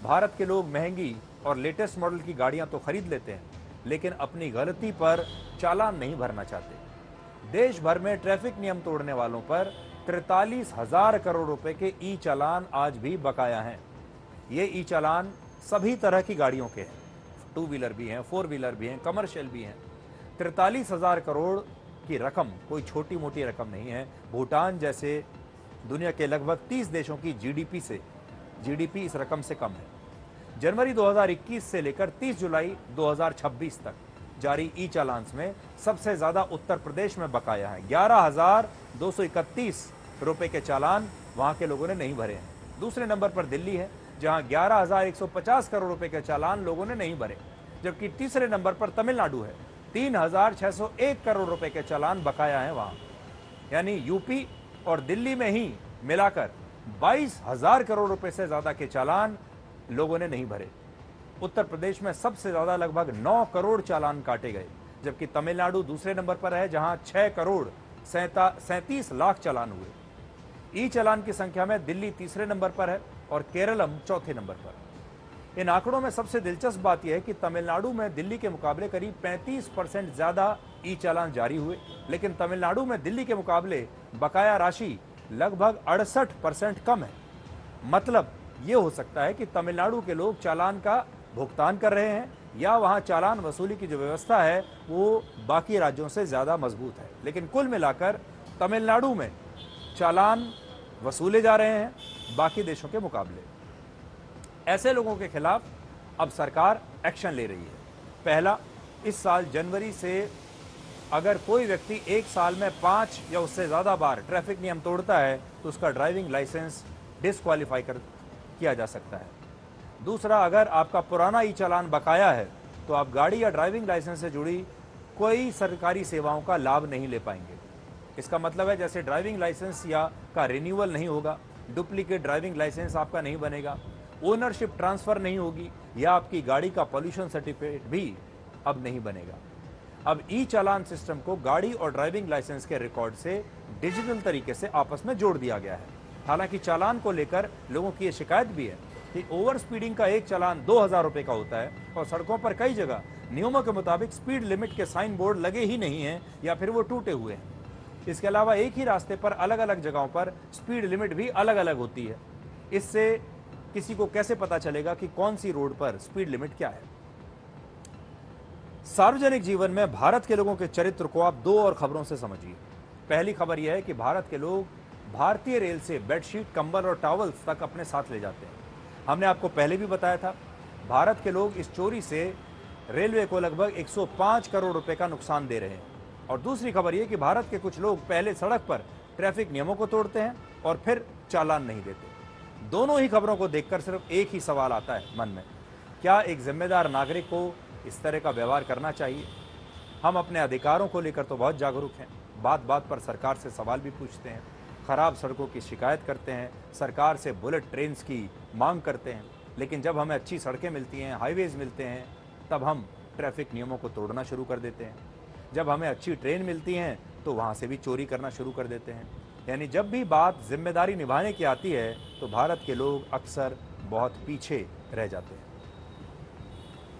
भारत के लोग महंगी और लेटेस्ट मॉडल की गाड़ियां तो खरीद लेते हैं, लेकिन अपनी गलती पर चालान नहीं भरना चाहते। देश भर में ट्रैफिक नियम तोड़ने वालों पर 43,000 करोड़ रुपए के ई चालान आज भी बकाया हैं। ये ई चालान सभी तरह की गाड़ियों के हैं, टू व्हीलर भी हैं, फोर व्हीलर भी हैं, कमर्शियल भी हैं। 43,000 करोड़ की रकम कोई छोटी मोटी रकम नहीं है। भूटान जैसे दुनिया के लगभग 30 देशों की जीडीपी इस रकम से कम है। जनवरी 2021 से लेकर 30 जुलाई 2026 तक जारी ई चालान्स में सबसे ज्यादा उत्तर प्रदेश में बकाया है। 11,231 रुपए के चालान वहां के लोगों ने नहीं भरे हैं। दूसरे नंबर पर दिल्ली है, जहां 11,150 करोड़ रुपए के चालान लोगों ने नहीं भरे, जबकि तीसरे नंबर पर तमिलनाडु है। 3,601 करोड़ रुपए के चालान बकाया है वहां। यानी यूपी और दिल्ली में ही मिलाकर 22,000 करोड़ रुपए से ज्यादा के चालान लोगों ने नहीं भरे। उत्तर प्रदेश में सबसे ज्यादा लगभग 9 करोड़ चालान काटे गए, जबकि तमिलनाडु दूसरे नंबर पर है, जहां 6 करोड़ 37 लाख चालान हुए। ई चालान की संख्या में दिल्ली तीसरे नंबर पर है और केरलम चौथे नंबर पर। इन आंकड़ों में सबसे दिलचस्प बात यह है कि तमिलनाडु में दिल्ली के मुकाबले करीब 35% ज्यादा ई चालान जारी हुए, लेकिन तमिलनाडु में दिल्ली के मुकाबले बकाया राशि लगभग 68% कम है। मतलब यह हो सकता है कि तमिलनाडु के लोग चालान का भुगतान कर रहे हैं, या वहां चालान वसूली की जो व्यवस्था है वो बाकी राज्यों से ज्यादा मजबूत है। लेकिन कुल मिलाकर तमिलनाडु में चालान वसूले जा रहे हैं बाकी देशों के मुकाबले। ऐसे लोगों के खिलाफ अब सरकार एक्शन ले रही है। पहला, इस साल जनवरी से अगर कोई व्यक्ति एक साल में 5 या उससे ज्यादा बार ट्रैफिक नियम तोड़ता है तो उसका ड्राइविंग लाइसेंस डिस्क्वालीफाई किया जा सकता है। दूसरा, अगर आपका पुराना ई चालान बकाया है तो आप गाड़ी या ड्राइविंग लाइसेंस से जुड़ी कोई सरकारी सेवाओं का लाभ नहीं ले पाएंगे। इसका मतलब है जैसे ड्राइविंग लाइसेंस या का रिन्यूअल नहीं होगा, डुप्लीकेट ड्राइविंग लाइसेंस आपका नहीं बनेगा, ओनरशिप ट्रांसफर नहीं होगी, या आपकी गाड़ी का पॉल्यूशन सर्टिफिकेट भी अब नहीं बनेगा। अब ई चालान सिस्टम को गाड़ी और ड्राइविंग लाइसेंस के रिकॉर्ड से डिजिटल तरीके से आपस में जोड़ दिया गया है। हालांकि चालान को लेकर लोगों की यह शिकायत भी है कि ओवर स्पीडिंग का एक चालान 2,000 रुपए का होता है और सड़कों पर कई जगह नियमों के मुताबिक स्पीड लिमिट के साइन बोर्ड लगे ही नहीं हैं या फिर वो टूटे हुए हैं। इसके अलावा एक ही रास्ते पर अलग अलग जगहों पर स्पीड लिमिट भी अलग अलग होती है। इससे किसी को कैसे पता चलेगा कि कौन सी रोड पर स्पीड लिमिट क्या है। सार्वजनिक जीवन में भारत के लोगों के चरित्र को आप 2 और खबरों से समझिए। पहली खबर यह है कि भारत के लोग भारतीय रेल से बेडशीट, कंबल और टॉवल्स तक अपने साथ ले जाते हैं। हमने आपको पहले भी बताया था, भारत के लोग इस चोरी से रेलवे को लगभग 105 करोड़ रुपए का नुकसान दे रहे हैं। और दूसरी खबर यह कि भारत के कुछ लोग पहले सड़क पर ट्रैफिक नियमों को तोड़ते हैं और फिर चालान नहीं देते। दोनों ही खबरों को देखकर सिर्फ एक ही सवाल आता है मन में, क्या एक जिम्मेदार नागरिक को इस तरह का व्यवहार करना चाहिए? हम अपने अधिकारों को लेकर तो बहुत जागरूक हैं, बात बात पर सरकार से सवाल भी पूछते हैं, खराब सड़कों की शिकायत करते हैं, सरकार से बुलेट ट्रेन्स की मांग करते हैं, लेकिन जब हमें अच्छी सड़कें मिलती हैं, हाईवेज मिलते हैं, तब हम ट्रैफिक नियमों को तोड़ना शुरू कर देते हैं। जब हमें अच्छी ट्रेन मिलती हैं तो वहाँ से भी चोरी करना शुरू कर देते हैं। यानी जब भी बात जिम्मेदारी निभाने की आती है तो भारत के लोग अक्सर बहुत पीछे रह जाते हैं।